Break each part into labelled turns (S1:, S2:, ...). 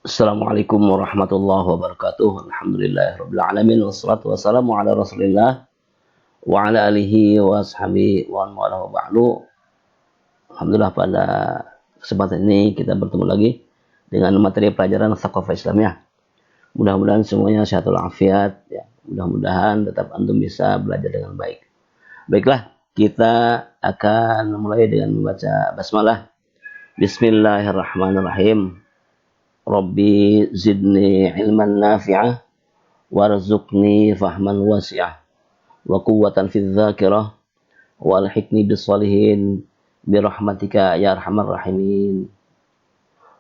S1: Assalamualaikum warahmatullahi wabarakatuh. Alhamdulillahirabbil alamin wassalatu wassalamu ala Rasulillah wa ala alihi wa ashabihi wa man walahu ba'du. Alhamdulillah pada kesempatan ini kita bertemu lagi dengan materi pelajaran Tsaqafah Islamiyah. Mudah-mudahan semuanya sehat walafiat ya. Mudah-mudahan tetap antum bisa belajar dengan baik. Baiklah, kita akan mulai dengan membaca basmalah. Bismillahirrahmanirrahim. Rabbi zidni ilman nafi'ah warzuqni fahman wasi'ah wa quwwatan fidz dzakirah wa alhiqni bis solihin birahmatika ya arhamar rahimin.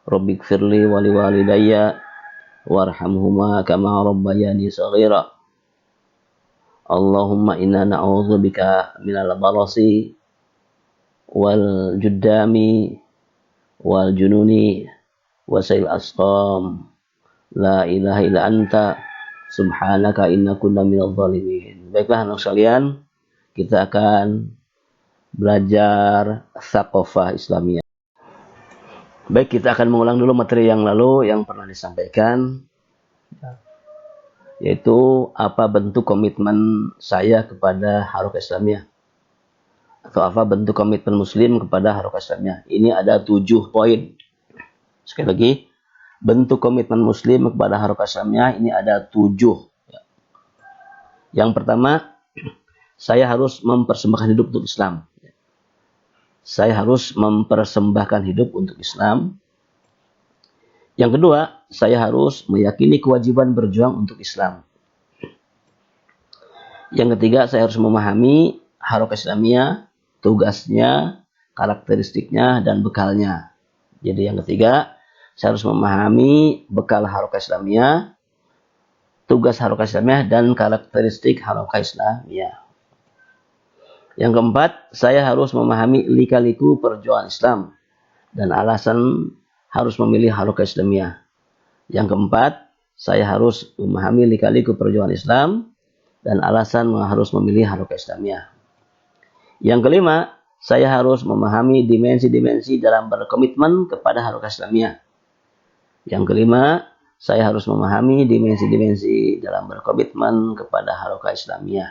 S1: Rabbi ighfirli wa liwalidayya warhamhuma kama rabbayani shaghira. Allahumma inna na'udzubika minal barasi wal juddami wal jununi wasail asqam. La ilaha illa anta subhanaka inna kunna minadh dhalimin. Baiklah anak sekalian, kita akan belajar Tsaqafah Islamiyah. Baik, kita akan mengulang dulu materi yang lalu yang pernah disampaikan, yaitu apa bentuk komitmen saya kepada Harakah Islamiyah, atau apa bentuk komitmen muslim kepada Harakah Islamiyah. Ini ada 7 poin. Sekali lagi, bentuk komitmen muslim kepada Harakah Islamiyah ini ada 7. Yang pertama, saya harus mempersembahkan hidup untuk Islam. Saya harus mempersembahkan hidup untuk Islam. Yang kedua, saya harus meyakini kewajiban berjuang untuk Islam. Yang ketiga, saya harus memahami Harakah Islamiyah, tugasnya, karakteristiknya, dan bekalnya. Jadi yang ketiga, saya harus memahami bekal Harakah Islamiyah, tugas Harakah Islamiyah, dan karakteristik Harakah Islamiyah. Yang keempat, saya harus memahami lika-liku perjuangan Islam dan alasan harus memilih Harakah Islamiyah. Yang keempat, saya harus memahami lika-liku perjuangan Islam dan alasan harus memilih Harakah Islamiyah. Yang kelima, saya harus memahami dimensi-dimensi dalam berkomitmen kepada Harakah Islamiyah. Yang kelima, saya harus memahami dimensi-dimensi dalam berkomitmen kepada Harakah Islamiyah.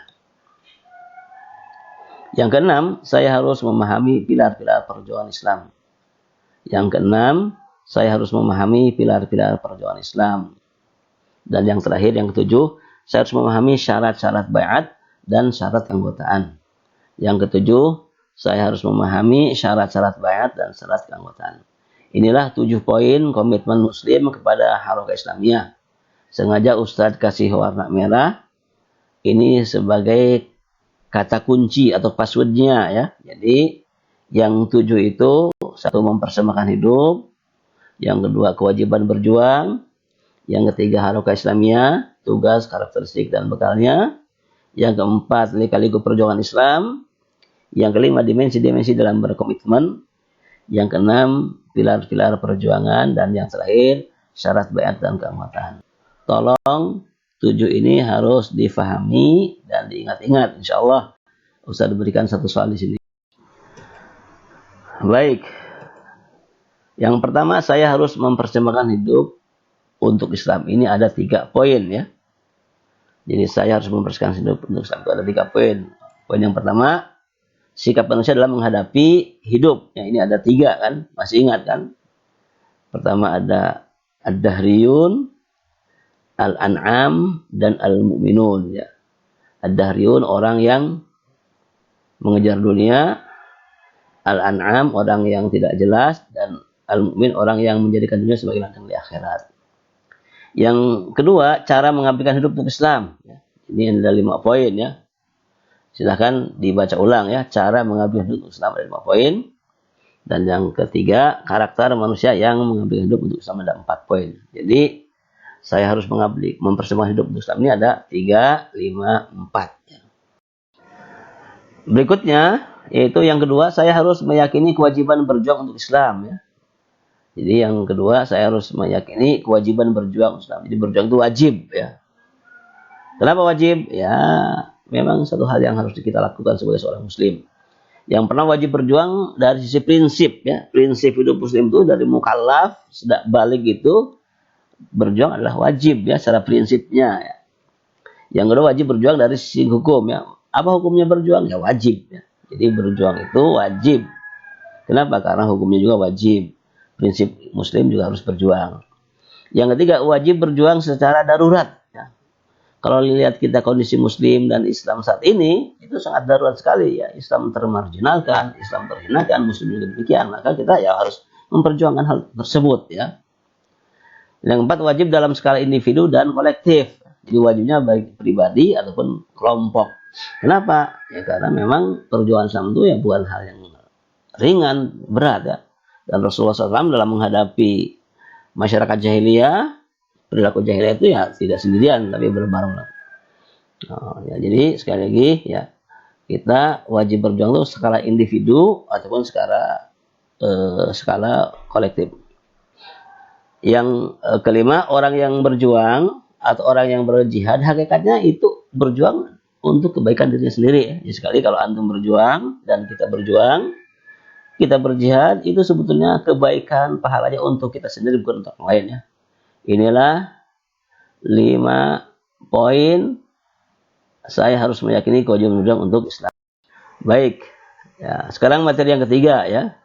S1: Yang keenam, saya harus memahami pilar-pilar perjuangan Islam. Yang keenam, saya harus memahami pilar-pilar perjuangan Islam. Dan yang terakhir, yang ketujuh, saya harus memahami syarat-syarat baiat dan syarat keanggotaan. Yang ketujuh, saya harus memahami syarat-syarat baiat dan syarat keanggotaan. Inilah 7 poin komitmen muslim kepada Harakah Islamiyah. Sengaja Ustadz kasih warna merah. Ini sebagai kata kunci atau passwordnya ya. Jadi yang 7 itu, 1, mempersembahkan hidup. Yang kedua, kewajiban berjuang. Yang ketiga, Harakah Islamiyah, tugas, karakteristik, dan bekalnya. Yang keempat, lika-liku perjuangan Islam. Yang kelima, dimensi-dimensi dalam berkomitmen. Yang keenam, pilar-pilar perjuangan. Dan yang terakhir, syarat baiat dan keanggotaan. Tolong 7 ini harus difahami dan diingat-ingat. Insya Allah Ustaz berikan satu soal di sini. Baik. Yang pertama, saya harus mempersembahkan hidup untuk Islam. Ini ada 3 poin ya. Jadi saya harus mempersembahkan hidup untuk Islam. Itu ada 3 poin. Poin yang pertama, sikap manusia dalam menghadapi hidup. Ya, ini ada 3 kan, masih ingat kan? Pertama ada ad-dahriyun, al-an'am, dan al-mu'minun. Ya. Ad-dahriyun orang yang mengejar dunia, al-an'am orang yang tidak jelas, dan al-mu'min orang yang menjadikan dunia sebagai ladang di akhirat. Yang kedua, cara mengabdikan hidup untuk Islam. Ya. Ini ada 5 poin ya. Silahkan dibaca ulang ya, cara mengabdikan hidup untuk Islam ada 5 poin. Dan yang ketiga, karakter manusia yang mengabdikan hidup untuk Islam ada 4 poin. Jadi saya harus mempersembahkan hidup untuk Islam ini ada 3, 5, 4. Berikutnya, yaitu yang kedua, saya harus meyakini kewajiban berjuang untuk Islam ya. Jadi yang kedua, saya harus meyakini kewajiban berjuang untuk Islam. Jadi berjuang itu wajib ya. Kenapa wajib? Ya, memang satu hal yang harus kita lakukan sebagai seorang muslim. Yang pernah wajib berjuang dari sisi prinsip ya. Prinsip hidup muslim itu dari mukallaf, sudah balik itu berjuang adalah wajib ya secara prinsipnya ya. Yang kedua wajib berjuang dari sisi hukum ya. Apa hukumnya berjuang? Ya wajib ya. Jadi berjuang itu wajib. Kenapa? Karena hukumnya juga wajib. Prinsip muslim juga harus berjuang. Yang ketiga wajib berjuang secara darurat ya. Kalau lihat kita kondisi muslim dan Islam saat ini itu sangat darurat sekali ya. Islam termarginalkan, Islam terhinakan, muslim juga demikian. Maka kita ya harus memperjuangkan hal tersebut ya. Yang keempat wajib dalam skala individu dan kolektif. Jadi wajibnya baik pribadi ataupun kelompok. Kenapa? Ya karena memang perjuangan Islam itu ya bukan hal yang ringan, berat ya. Dan Rasulullah SAW dalam menghadapi masyarakat jahiliyah, perilaku jahiliyah itu ya tidak sendirian, tapi berbareng. Ya, jadi sekali lagi ya kita wajib berjuang itu skala individu ataupun skala kolektif. Yang kelima, orang yang berjuang atau orang yang berjihad hakikatnya itu berjuang untuk kebaikan dirinya sendiri ya. Jadi sekali kalau antum berjuang dan kita berjuang, kita berjihad itu sebetulnya kebaikan pahalanya untuk kita sendiri bukan untuk orang lain ya. Inilah 5 poin saya harus meyakini kewajiban berjuang untuk Islam. Baik. Ya, sekarang materi yang ketiga ya.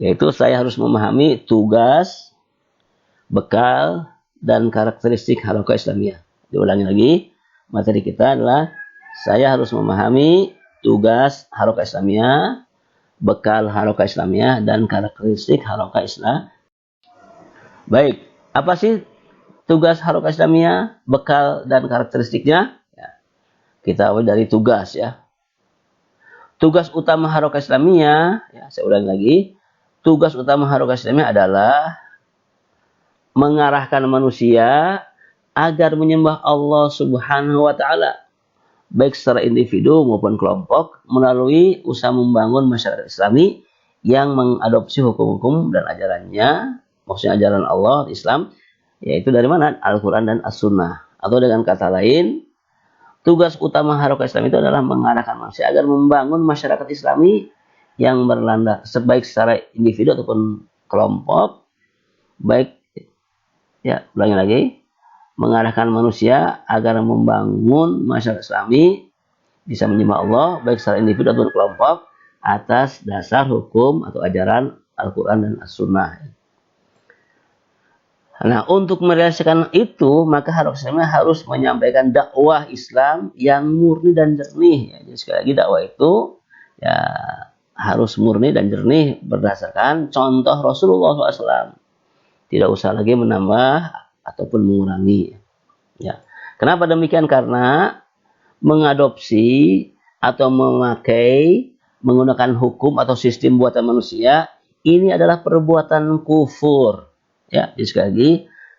S1: Yaitu saya harus memahami tugas, bekal, dan karakteristik Harakah Islamiyah. Diulangi lagi, materi kita adalah saya harus memahami tugas Harakah Islamiyah, bekal Harakah Islamiyah, dan karakteristik Harakah Islam. Baik, apa sih tugas Harakah Islamiyah, bekal, dan karakteristiknya? Ya, kita awal dari tugas ya. Tugas utama Harakah Islamiyah, ya, saya ulangi lagi, tugas utama Harakah Islamiyah adalah mengarahkan manusia agar menyembah Allah Subhanahu wa taala baik secara individu maupun kelompok melalui usaha membangun masyarakat Islami yang mengadopsi hukum-hukum dan ajarannya, maksudnya ajaran Allah Islam, yaitu dari mana? Al-Qur'an dan As-Sunnah. Atau dengan kata lain, tugas utama Harakah Islam itu adalah mengarahkan manusia agar membangun masyarakat Islami yang berlandak baik secara individu ataupun kelompok, baik ya, ulangi lagi. Mengarahkan manusia agar membangun masyarakat Islami bisa menyembah Allah baik secara individu ataupun kelompok atas dasar hukum atau ajaran Al-Quran dan As-Sunnah. Nah, untuk merealisasikan itu, maka Islamiyah harus menyampaikan dakwah Islam yang murni dan jernih. Ya, jadi sekali lagi dakwah itu ya harus murni dan jernih berdasarkan contoh Rasulullah SAW. Tidak usah lagi menambah ataupun mengurangi. Ya. Kenapa demikian? Karena mengadopsi atau menggunakan hukum atau sistem buatan manusia ini adalah perbuatan kufur. Ya, jadi sekali lagi,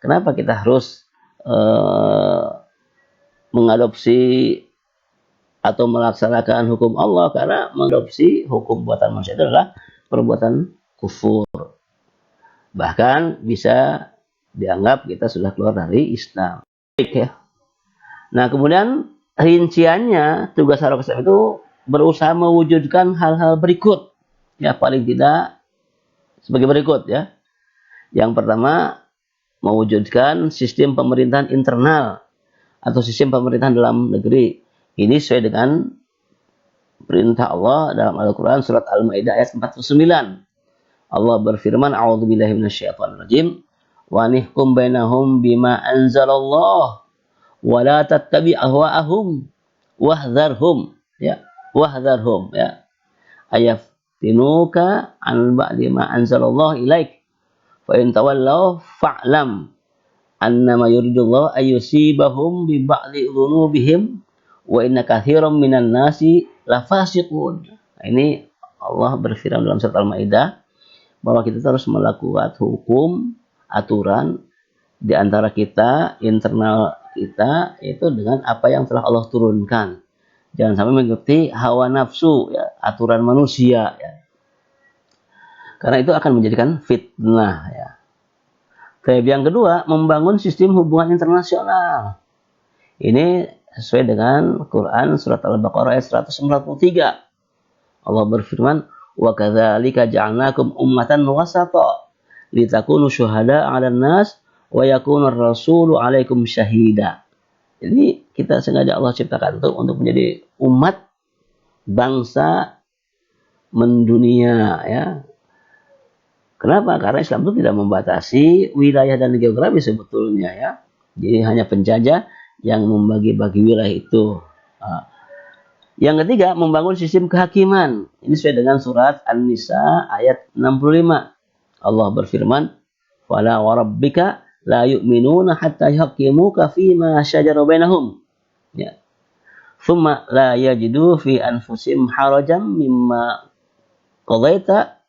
S1: kenapa kita harus mengadopsi atau melaksanakan hukum Allah? Karena mengadopsi hukum buatan manusia itu adalah perbuatan kufur. Bahkan bisa dianggap kita sudah keluar dari Islam. Ya. Nah, kemudian rinciannya tugas Harakah Islam itu berusaha mewujudkan hal-hal berikut. Ya, paling tidak sebagai berikut ya. Yang pertama, mewujudkan sistem pemerintahan internal atau sistem pemerintahan dalam negeri. Ini sesuai dengan perintah Allah dalam Al-Quran surat Al-Maidah ayat 49. Allah berfirman, "A'udzubillahi minasyaitonirrajim. Wa nihkum bainahum bima anzalallah wa la tattabi' ahwa'ahum wahdharhum." Ya, wahdharhum ya. Ayaftinuka an ba'di ma anzalallah ilaik. Fa in tawallaw fa'lam annama yuridullahu ayyusibahum bi ba'di dhunubihim wa inna katsiran minan nasi lafasiqun. Ini Allah berfirman dalam surat Al-Maidah bahwa kita harus melakukan hukum, aturan di antara kita, internal kita itu dengan apa yang telah Allah turunkan. Jangan sampai mengikuti hawa nafsu, ya, aturan manusia. Ya. Karena itu akan menjadikan fitnah. Ya. Yang kedua, membangun sistem hubungan internasional. Ini sesuai dengan Quran surat Al-Baqarah ayat 143. Allah berfirman, wa kadzalika ja'alnakum ummatan wasata litakunu syuhada 'alan nas wa yakuna rasulu 'alaikum syahida. Jadi kita sengaja Allah ciptakan itu untuk menjadi umat bangsa mendunia ya. Kenapa? Karena Islam itu tidak membatasi wilayah dan geografi sebetulnya ya. Jadi hanya penjajah yang membagi-bagi wilayah itu. Nah, yang ketiga, membangun sistem kehakiman. Ini sesuai dengan surat An-Nisa ayat 65. Allah berfirman, "Fala wa rabbika la yu'minuna hatta yuhaqqimuka fima syajara bainahum." Ya. Tsumma la yajidu fi anfusihim harajan mimma qadaita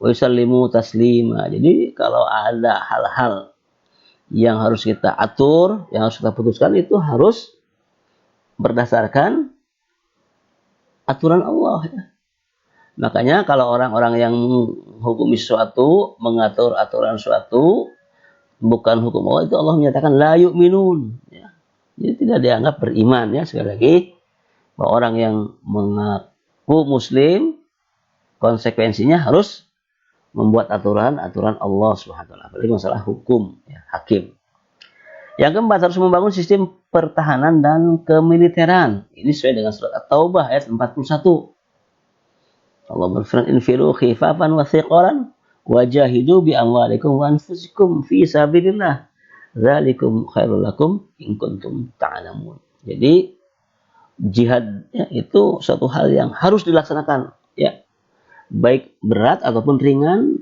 S1: wa yusallimu taslima. Jadi kalau ada hal-hal yang harus kita atur, yang harus kita putuskan itu harus berdasarkan aturan Allah ya. Makanya kalau orang-orang yang menghukumi sesuatu, mengatur aturan sesuatu bukan hukum Allah, itu Allah menyatakan la yu'minun ya. Jadi tidak dianggap beriman ya. Sekali lagi, bahwa orang yang mengaku muslim konsekuensinya harus membuat aturan-aturan Allah Subhanahu wa taala, apalagi masalah hukum ya, hakim. Yang keempat, harus membangun sistem pertahanan dan kemiliteran. Ini sesuai dengan surat At-Taubah ayat 41. Allah berfirman, "Infiru khifafan wa thiqalan wajahidu bi amwalikum wa anfusikum fi sabilillah. Dzalikum khairul lakum in kuntum ta'lamun." Jadi jihad ya, itu suatu hal yang harus dilaksanakan ya. Baik berat ataupun ringan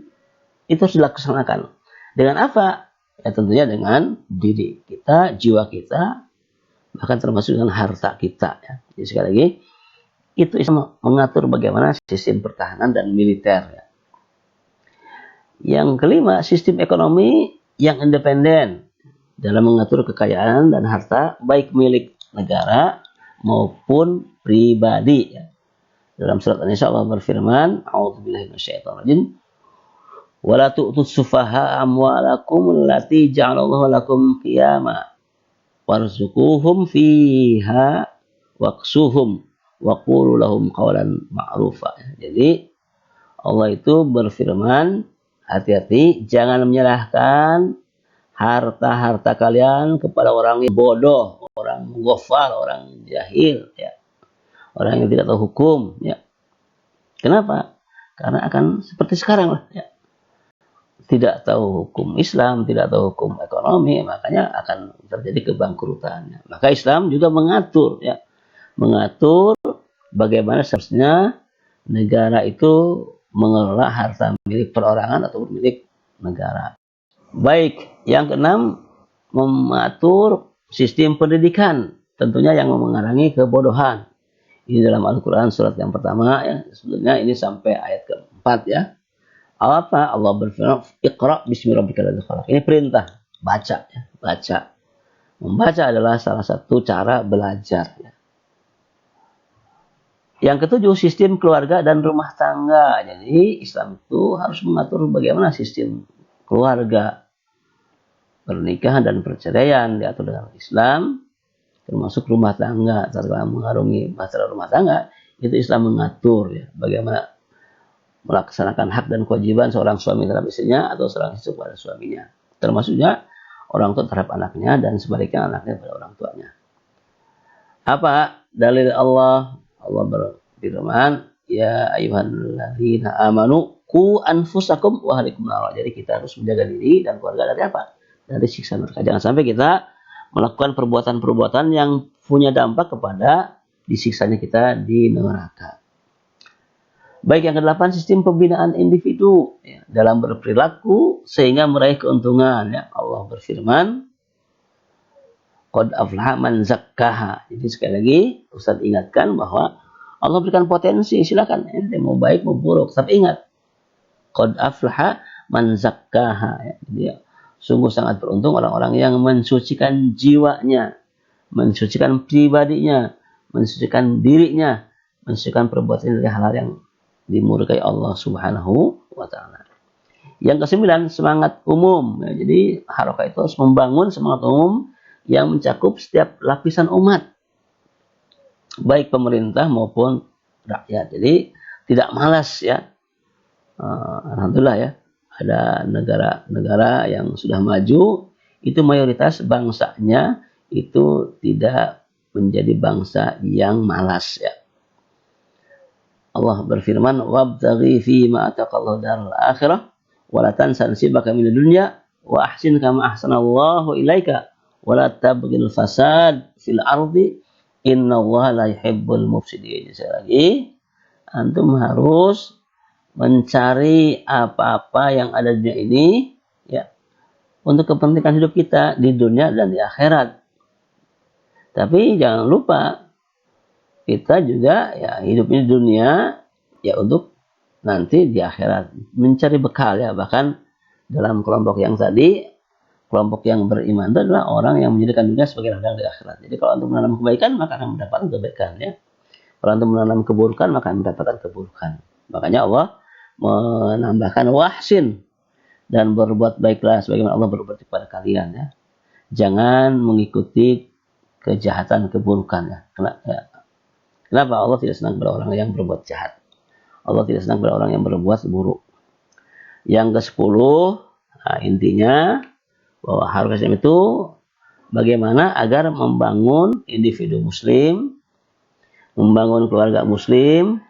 S1: itu harus dilaksanakan. Dengan apa? Ya tentunya dengan diri kita, jiwa kita, bahkan termasuk dengan harta kita ya. Jadi sekali lagi, itu Islam mengatur bagaimana sistem pertahanan dan militer ya. Yang kelima, sistem ekonomi yang independen dalam mengatur kekayaan dan harta baik milik negara maupun pribadi ya. Dalam surat An-Nisa Allah berfirman, "A'udzubillahi minasyaitonir rajim. Wa la tu'tus sufaha'a amwalakum allati ja'alallahu lakum qiyama warzuquhum fiha waqsuhum wa qulu lahum qawlan ma'rufa." Jadi Allah itu berfirman, hati-hati jangan menyerahkan harta-harta kalian kepada orang yang bodoh, orang ghafal, orang jahil ya. Orang yang tidak tahu hukum ya. Kenapa? Karena akan seperti sekarang lah ya. Tidak tahu hukum Islam, tidak tahu hukum ekonomi, makanya akan terjadi kebangkrutan. Maka Islam juga mengatur ya. Mengatur bagaimana seharusnya negara itu mengelola harta milik perorangan atau milik negara. Baik, yang keenam, mengatur sistem pendidikan, tentunya yang mengurangi kebodohan. Ini dalam Al-Quran surat yang pertama ya. Sebetulnya ini sampai ayat keempat ya. Apa? Allah berfirman, "Iqra bismi rabbikal ladzi khalaq." Ini perintah, baca ya, baca. Membaca adalah salah satu cara belajar ya. Yang ketujuh, sistem keluarga dan rumah tangga. Jadi Islam itu harus mengatur bagaimana sistem keluarga, pernikahan dan perceraian diatur dengan Islam. Termasuk rumah tangga, setelah mengarungi masalah rumah tangga, itu Islam mengatur ya, bagaimana melaksanakan hak dan kewajiban seorang suami terhadap istrinya atau seorang istri kepada suaminya. Termasuknya orang tua terhadap anaknya dan sebaliknya anaknya pada orang tuanya. Apa dalil Allah? Allah berfirman, "Ya ayyuhalladzina amanu qu anfusakum wa ahlikum nar." Jadi kita harus menjaga diri dan keluarga dari apa? Dari siksa neraka. Jangan sampai kita melakukan perbuatan-perbuatan yang punya dampak kepada disiksanya kita di neraka. Baik, yang kedelapan, sistem pembinaan individu ya, dalam berperilaku sehingga meraih keuntungan ya. Allah berfirman, "Qad aflaha man zakkaha." Jadi sekali lagi Ustaz ingatkan bahwa Allah berikan potensi, silakan ente mau baik mau buruk, tapi ingat qad aflaha man zakkaha ya. Jadi sungguh sangat beruntung orang-orang yang mensucikan jiwanya, mensucikan pribadinya, mensucikan dirinya, mensucikan perbuatan dari hal-hal yang dimurkai Allah Subhanahu wa taala. Yang kesembilan, semangat umum. Ya, jadi Harokah itu harus membangun semangat umum yang mencakup setiap lapisan umat, baik pemerintah maupun rakyat. Jadi tidak malas ya. Alhamdulillah ya. Ada negara-negara yang sudah maju itu mayoritas bangsanya itu tidak menjadi bangsa yang malas ya. Allah berfirman, "Wabtaghi fi ma ataqallahu daral akhirah wa la tansa nasibaka minad dunya wa ahsin kama ahsanallahu ilaika wa la tabghil fasad fil ardi innallaha la yuhibbul mufsidin." Sekali lagi, antum harus mencari apa-apa yang ada di dunia ini ya untuk kepentingan hidup kita di dunia dan di akhirat. Tapi jangan lupa kita juga ya hidupnya di dunia ya untuk nanti di akhirat mencari bekal ya. Bahkan dalam kelompok yang tadi, kelompok yang beriman itu adalah orang yang menjadikan dunia sebagai ladang di akhirat. Jadi kalau untuk menanam kebaikan maka akan mendapatkan kebaikan ya. Kalau untuk menanam keburukan maka akan mendapatkan keburukan. Makanya Allah menambahkan wahsin dan berbuat baiklah sebagaimana Allah berbuat kepada kalian ya. Jangan mengikuti kejahatan keburukan ya. Kenapa Allah tidak senang pada orang yang berbuat jahat? Allah tidak senang pada orang yang berbuat buruk. Yang ke-10, nah intinya bahwa harus Islam itu bagaimana agar membangun individu muslim, membangun keluarga muslim,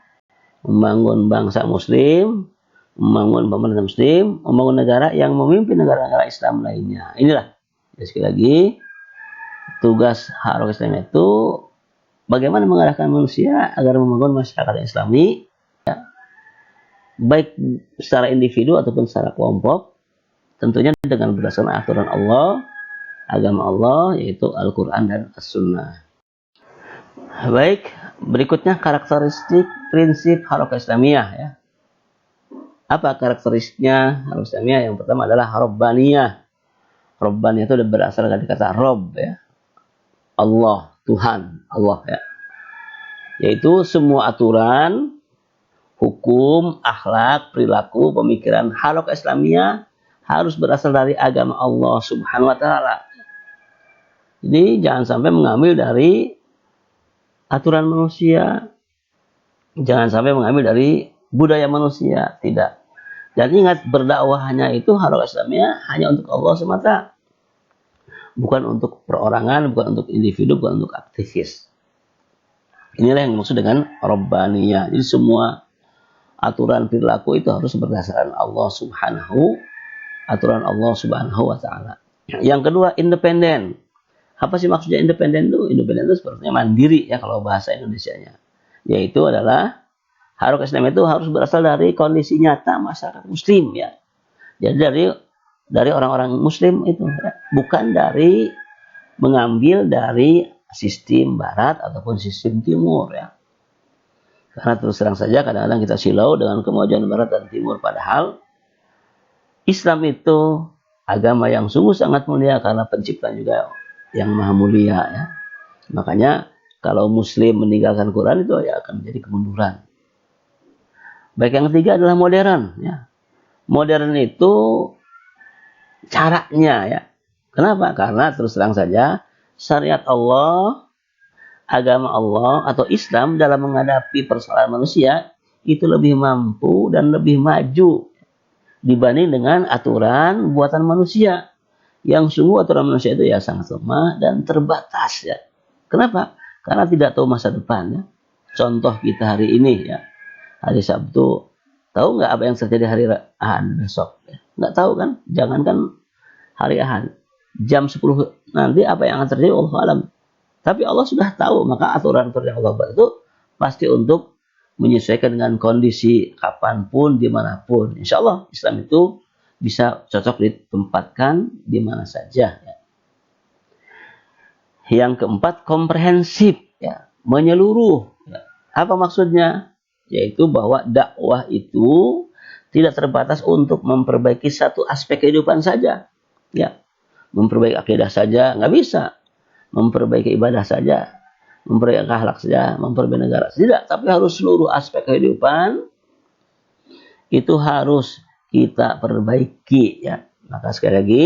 S1: membangun bangsa muslim, membangun pemerintah muslim, membangun negara yang memimpin negara-negara Islam lainnya. Inilah, sekali lagi, tugas harus Islam itu bagaimana mengarahkan manusia agar membangun masyarakat Islami, ya, baik secara individu ataupun secara kelompok, tentunya dengan berdasarkan aturan Allah, agama Allah, yaitu Al-Quran dan As-Sunnah. Baik, berikutnya karakteristik prinsip Harakah Islamiyah. Ya. Apa karakteristiknya Harakah Islamiyah? Yang pertama adalah Rabbaniyah. Rabbaniyah itu berasal dari kata Rabb, ya. Allah, Tuhan, Allah ya. Yaitu semua aturan, hukum, akhlak, perilaku, pemikiran Harakah Islamiyah harus berasal dari agama Allah Subhanahu wa taala. Jadi jangan sampai mengambil dari aturan manusia, jangan sampai mengambil dari budaya manusia, tidak. Dan ingat, berdakwahnya itu Harakah Islamiyah hanya untuk Allah semata. Bukan untuk perorangan, bukan untuk individu, bukan untuk aktivis. Inilah yang dimaksud dengan Rabbaniyah. Jadi semua aturan perilaku itu harus berdasarkan Allah Subhanahu, aturan Allah Subhanahu wa taala. Yang kedua, independen. Apa sih maksudnya independen itu? Independen itu sepertinya mandiri ya kalau bahasa Indonesianya. Yaitu adalah Harakah Islam itu harus berasal dari kondisi nyata masyarakat muslim ya. Jadi dari orang-orang muslim itu ya. Bukan dari mengambil dari sistem barat ataupun sistem timur ya. Karena terus terang saja kadang-kadang kita silau dengan kemajuan barat dan timur, padahal Islam itu agama yang sungguh sangat mulia karena pencipta juga yang maha mulia ya. Makanya kalau muslim meninggalkan Quran itu ya akan menjadi kemunduran. Baik, yang ketiga adalah modern ya. Modern itu caranya ya. Kenapa? Karena terus terang saja syariat Allah, agama Allah atau Islam dalam menghadapi persoalan manusia itu lebih mampu dan lebih maju dibanding dengan aturan buatan manusia. Yang sungguh aturan manusia itu ya sangat lemah dan terbatas ya. Kenapa? Karena tidak tahu masa depan ya. Contoh kita hari ini ya. Hari Sabtu, tahu nggak apa yang terjadi hari Ahad besok? Ya? Nggak tahu kan? Jangankan hari Ahad. Jam 10 nanti apa yang akan terjadi Allah alam. Tapi Allah sudah tahu, maka aturan-aturan yang Allah buat itu pasti untuk menyesuaikan dengan kondisi kapanpun, dimanapun. Insya Allah Islam itu bisa cocok ditempatkan di mana saja. Ya. Yang keempat, komprehensif, ya, menyeluruh. Ya. Apa maksudnya? Yaitu bahwa dakwah itu tidak terbatas untuk memperbaiki satu aspek kehidupan saja. Ya, memperbaiki akidah saja nggak bisa, memperbaiki ibadah saja, memperbaiki akhlak saja, memperbaiki negara tidak, tapi harus seluruh aspek kehidupan itu harus kita perbaiki ya. Maka sekali lagi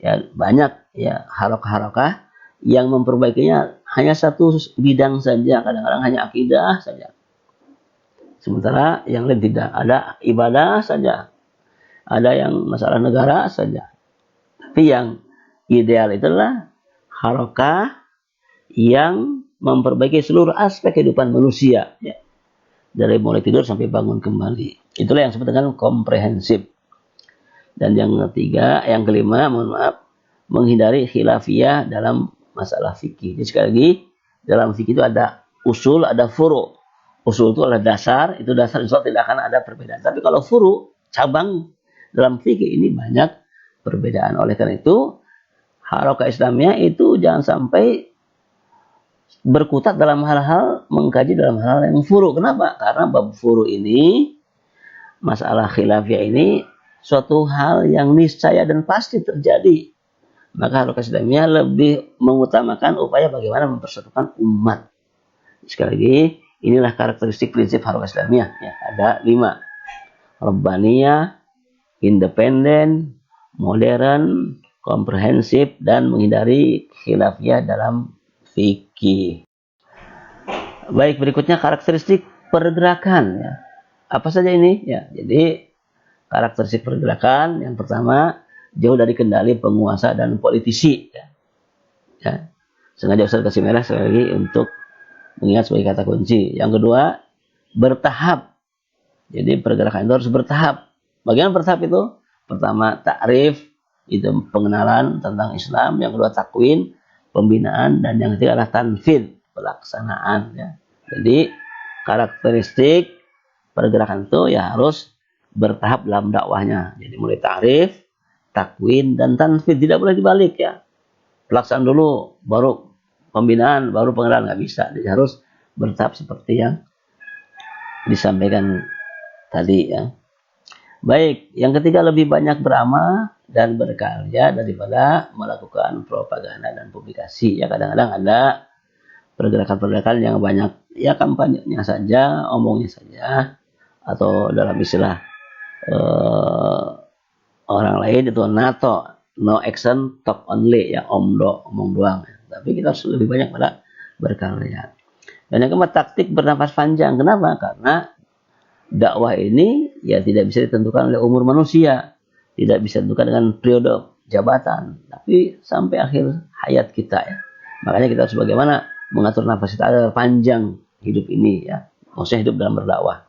S1: ya banyak ya harakah-harakah yang memperbaikinya hanya satu bidang saja, kadang-kadang hanya akidah saja. Sementara yang lain tidak, ada ibadah saja, ada yang masalah negara saja. Tapi yang ideal itu adalah harokah yang memperbaiki seluruh aspek kehidupan manusia, ya. Dari mulai tidur sampai bangun kembali. Itulah yang disebut dengan komprehensif. Dan yang kelima, mohon maaf, menghindari khilafiyah dalam masalah fikih. Jadi sekali lagi, dalam fikih itu ada usul, ada furu. Usul itu adalah dasar, itu dasar insya Allah tidak akan ada perbedaan. Tapi kalau furu, cabang dalam fikih ini banyak perbedaan. Oleh karena itu, harokah Islamiyah itu jangan sampai berkutat dalam hal-hal, mengkaji dalam hal yang furu. Kenapa? Karena bab furu ini, masalah khilafiyah ini, suatu hal yang niscaya dan pasti terjadi. Maka harokah Islamiyah lebih mengutamakan upaya bagaimana mempersatukan umat. Sekali lagi, inilah karakteristik prinsip harokah Islamiyah. Ya, ada 5. Rabbaniyah, independen, modern, komprehensif, dan menghindari khilafiyah dalam fikih. Baik, berikutnya karakteristik pergerakan. Ya. Apa saja ini? Ya, jadi karakteristik pergerakan yang pertama, jauh dari kendali penguasa dan politisi. Ya. Ya. Sengaja Ustaz kasih merah sekali lagi untuk mengingat sebagai kata kunci. Yang kedua, bertahap. Jadi pergerakan itu harus bertahap. Bagaimana bertahap itu? Pertama, ta'rif, itu pengenalan tentang Islam. Yang kedua, takwin, pembinaan. Dan yang ketiga adalah tanfid, pelaksanaan. Ya. Jadi karakteristik pergerakan itu ya harus bertahap dalam dakwahnya. Jadi mulai ta'rif, takwin, dan tanfid. Tidak boleh dibalik ya. Pelaksanaan dulu, baru pembinaan, baru pengenalan. Nggak bisa. Jadi harus bertahap seperti yang disampaikan tadi ya. Baik, yang ketiga lebih banyak beramal dan berkarya daripada melakukan propaganda dan publikasi. Ya kadang-kadang ada pergerakan-pergerakan yang banyak ya kampanyenya saja, omongnya saja, atau dalam istilah orang lain itu NATO, no action, talk only, ya omong doang. Tapi kita harus lebih banyak pada berkarya. Dan yang keempat, taktik bernafas panjang. Kenapa? Karena dakwah ini ya tidak bisa ditentukan oleh umur manusia, tidak bisa ditentukan dengan periode jabatan, tapi sampai akhir hayat kita ya. Makanya kita harus bagaimana mengatur nafas kita agar panjang hidup ini ya. Maksudnya hidup dalam berdakwah.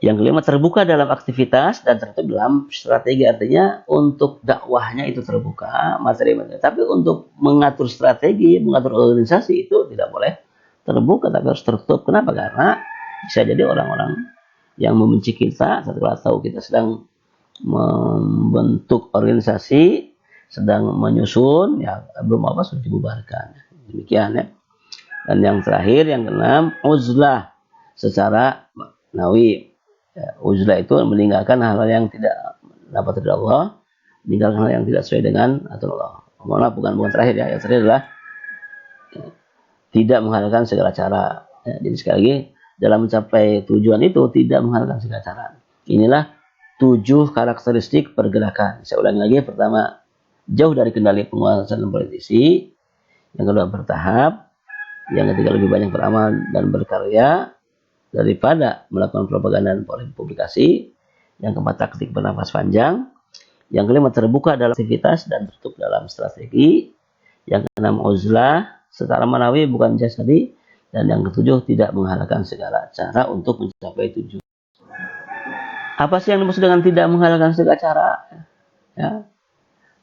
S1: Yang kelima, terbuka dalam aktivitas dan tertutup dalam strategi. Artinya untuk dakwahnya itu terbuka materi-materi, tapi untuk mengatur strategi, mengatur organisasi itu tidak boleh terbuka, tapi harus tertutup. Kenapa? Karena bisa jadi orang-orang yang membenci kita setelah tahu kita sedang membentuk organisasi, sedang menyusun, ya belum apa sudah dibubarkan. Demikian ya. Dan yang terakhir, yang keenam, uzlah secara maknawi. Ya, uzlah itu meninggalkan hal-hal yang tidak dapat dari Allah, meninggalkan hal yang tidak sesuai dengan aturan Allah. Maaf, bukan terakhir ya. Yang terakhir adalah ya, tidak menghalalkan segala cara. Ya, jadi sekali lagi, dalam mencapai tujuan itu tidak menghalalkan segala cara. Inilah 7 karakteristik pergerakan. Saya ulangi lagi. Pertama, jauh dari kendali penguasa dan politisi. Yang kedua, bertahap. Yang ketiga, lebih banyak beramal dan berkarya daripada melakukan propaganda dan publikasi. Yang keempat, taktik bernafas panjang. Yang kelima, terbuka dalam aktivitas dan tertutup dalam strategi. Yang keenam, uzlah secara manawi bukan jasadi. Dan yang ketujuh, tidak menghalalkan segala cara untuk mencapai tujuan. Apa sih yang dimaksud dengan tidak menghalalkan segala cara? Ya.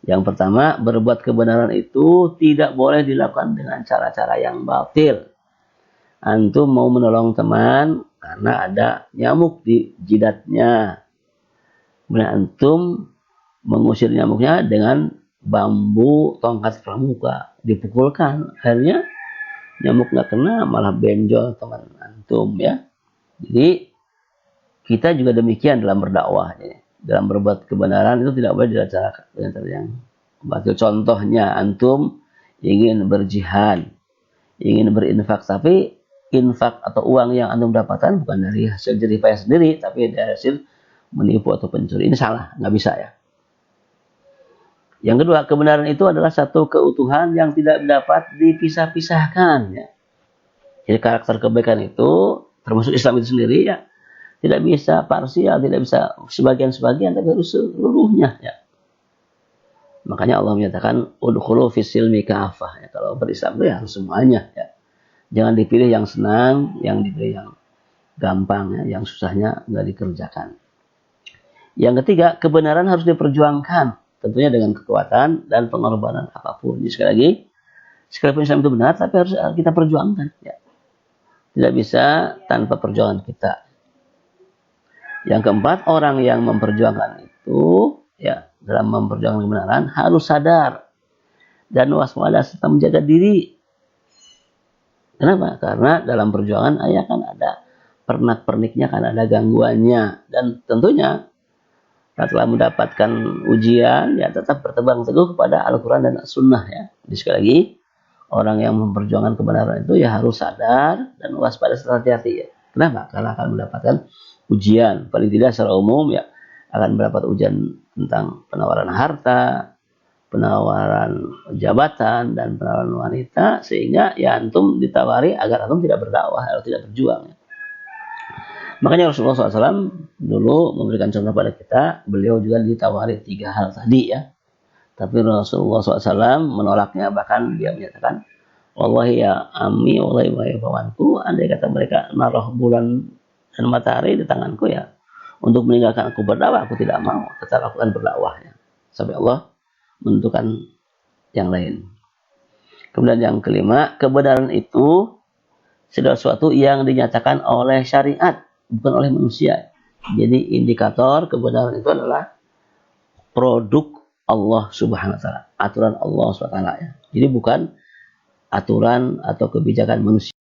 S1: Yang pertama, berbuat kebenaran itu tidak boleh dilakukan dengan cara-cara yang batil. Antum mau menolong teman karena ada nyamuk di jidatnya. Kemudian antum mengusir nyamuknya dengan bambu tongkat pramuka. Dipukulkan. Akhirnya nyamuk nggak kena, malah benjol teman antum ya. Jadi kita juga demikian dalam berdakwah. Ya. Dalam berbuat kebenaran itu tidak boleh dilaksanakan dengan cara yang batil. Contohnya antum ingin berjihad, ingin berinfak, tapi infak atau uang yang antum dapatkan bukan dari hasil jerih payah sendiri, tapi dari hasil menipu atau pencuri. Ini salah, nggak bisa ya. Yang kedua, kebenaran itu adalah satu keutuhan yang tidak dapat dipisah-pisahkan. Ya. Jadi karakter kebaikan itu, termasuk Islam itu sendiri ya, tidak bisa parsial, tidak bisa sebagian-sebagian, tapi harus seluruhnya. Ya. Makanya Allah menyatakan udkhulu fis silmi kafah. Ya, kalau berislam itu ya harus semuanya. Ya. Jangan dipilih yang senang, yang dipilih yang gampang, ya, yang susahnya nggak dikerjakan. Yang ketiga, kebenaran harus diperjuangkan, tentunya dengan kekuatan dan pengorbanan apapun. Jadi sekali lagi, sekalipun Islam itu benar, tapi harus kita perjuangkan. Ya. Tidak bisa tanpa perjuangan kita. Yang keempat, orang yang memperjuangkan itu, ya, dalam memperjuangkan kebenaran harus sadar dan waspada serta menjaga diri. Kenapa? Karena dalam perjuangan kan ada pernak-perniknya, kan ada gangguannya, dan tentunya setelah mendapatkan ujian, ya tetap bertegang teguh kepada Al-Quran dan As-Sunnah. Ya. Jadi sekali lagi, orang yang memperjuangkan kebenaran itu ya harus sadar dan waspada serta hati-hati. Ya. Kenapa? Karena akan mendapatkan ujian, paling tidak secara umum ya akan mendapat ujian tentang penawaran harta, penawaran jabatan, dan penawaran wanita, sehingga ya antum ditawari agar antum tidak berdakwah atau tidak berjuang. Ya. Makanya Rasulullah SAW dulu memberikan contoh pada kita, beliau juga ditawari 3 hal tadi ya. Tapi Rasulullah SAW menolaknya, bahkan dia menyatakan, wallahi ya ami, wallahi ya bawanku, andai kata mereka naruh bulan dan matahari di tanganku ya, untuk meninggalkan aku berdakwah, aku tidak mau, tetap aku akan berdakwah. Ya. Sampai Allah menentukan yang lain. Kemudian yang kelima, kebenaran itu segala sesuatu yang dinyatakan oleh syariat, bukan oleh manusia. Jadi indikator kebenaran itu adalah produk Allah Subhanahu wa taala, aturan Allah Subhanahu wa taala ya. Jadi bukan aturan atau kebijakan manusia.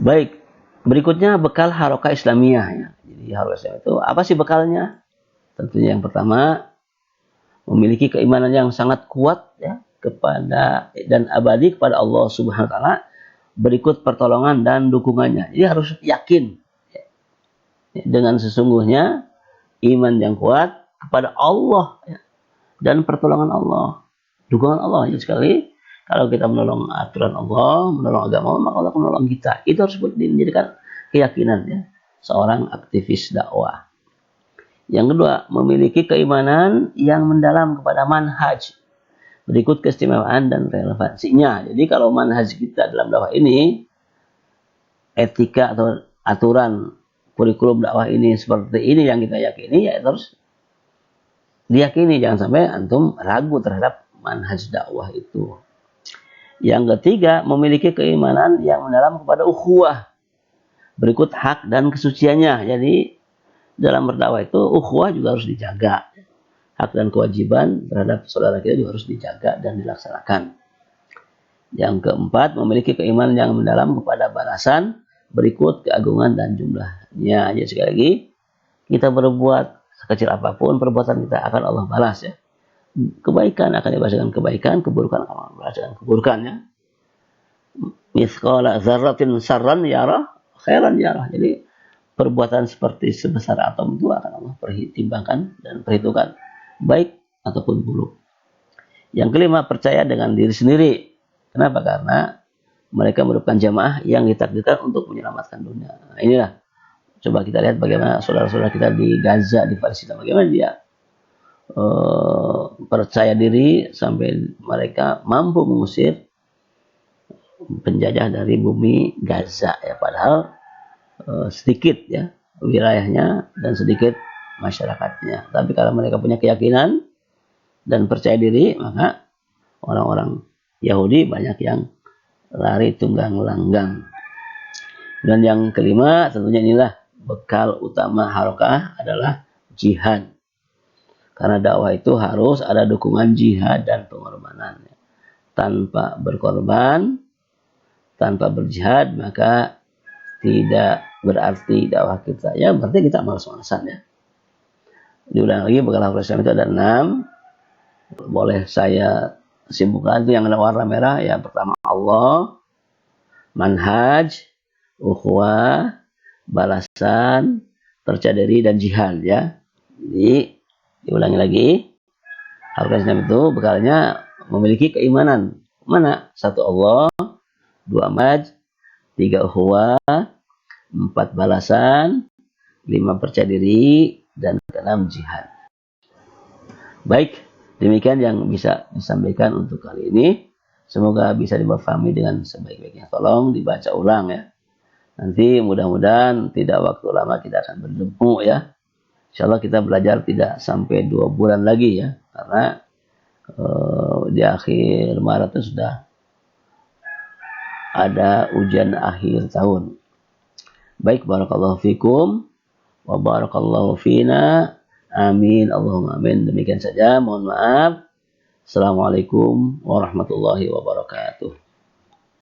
S1: Baik, berikutnya bekal harokah Islamiyah ya. Jadi harokah Islamiyah itu apa sih bekalnya? Tentunya yang pertama, memiliki keimanan yang sangat kuat ya kepada dan abadi kepada Allah Subhanahu wa taala, berikut pertolongan dan dukungannya. Jadi harus yakin ya, dengan sesungguhnya iman yang kuat kepada Allah ya, dan pertolongan Allah, dukungan Allah. Jadi sekali kalau kita menolong aturan Allah, menolong agama, maka Allah akan menolong kita. Itu harus dijadikan keyakinan ya seorang aktivis dakwah. Yang kedua, memiliki keimanan yang mendalam kepada manhaj, berikut keistimewaan dan relevansinya. Jadi kalau manhaj kita dalam dakwah ini, etika atau aturan kurikulum dakwah ini seperti ini yang kita yakini, ya terus diyakini. Jangan sampai antum ragu terhadap manhaj dakwah itu. Yang ketiga, memiliki keimanan yang mendalam kepada ukhuwah, berikut hak dan kesuciannya. Jadi dalam berdakwah itu ukhuwah juga harus dijaga. Hak dan kewajiban terhadap saudara kita juga harus dijaga dan dilaksanakan. Yang keempat, memiliki keimanan yang mendalam kepada balasan, berikut keagungan dan jumlahnya. Jadi sekali lagi, kita berbuat sekecil apapun perbuatan kita akan Allah balas ya. Kebaikan akan dibalas dengan kebaikan, keburukan akan dibalas dengan keburukannya. Mithqala dzarratin syarran yarah, khairan yarah. Jadi perbuatan seperti sebesar atom itu akan Allah pertimbangkan dan perhitungkan, baik ataupun buruk. Yang kelima, percaya dengan diri sendiri. Kenapa? Karena mereka merupakan jamaah yang ditakdirkan untuk menyelamatkan dunia. Nah, inilah, coba kita lihat bagaimana saudara-saudara kita di Gaza, di Palestina, bagaimana dia percaya diri sampai mereka mampu mengusir penjajah dari bumi Gaza ya, padahal sedikit ya wilayahnya dan sedikit masyarakatnya. Tapi kalau mereka punya keyakinan dan percaya diri, maka orang-orang Yahudi banyak yang lari tunggang langgang. Dan yang kelima, tentunya inilah bekal utama harokah adalah jihad. Karena dakwah itu harus ada dukungan jihad dan pengorbanan. Tanpa berkorban, tanpa berjihad, maka tidak berarti dakwah kita. Ya berarti kita malas-malasan ya. Diulang lagi, bekal harokah Islam itu ada 6. Boleh saya simpulkan, itu yang ada warna merah. Yang pertama Allah, manhaj, ukhuwah, balasan, percaya diri, dan jihad ya. Jadi diulangi lagi, harokah Islam itu bekalnya memiliki keimanan. Mana? 1 Allah, 2 manhaj, 3 ukhuwah, 4 balasan, 5 percaya diri, dan 6 jihad. Baik, Demikian yang bisa disampaikan untuk kali ini. Semoga bisa dipahami dengan sebaik-baiknya. Tolong dibaca ulang ya. Nanti mudah-mudahan tidak waktu lama kita akan bertemu ya. Insyaallah kita belajar tidak sampai 2 bulan lagi ya. Karena di akhir Maret itu sudah ada ujian akhir tahun. Baik, barakallahu fikum wa barakallahu fina. Amin, Allahumma amin. Demikian saja, mohon maaf. Assalamualaikum warahmatullahi wabarakatuh.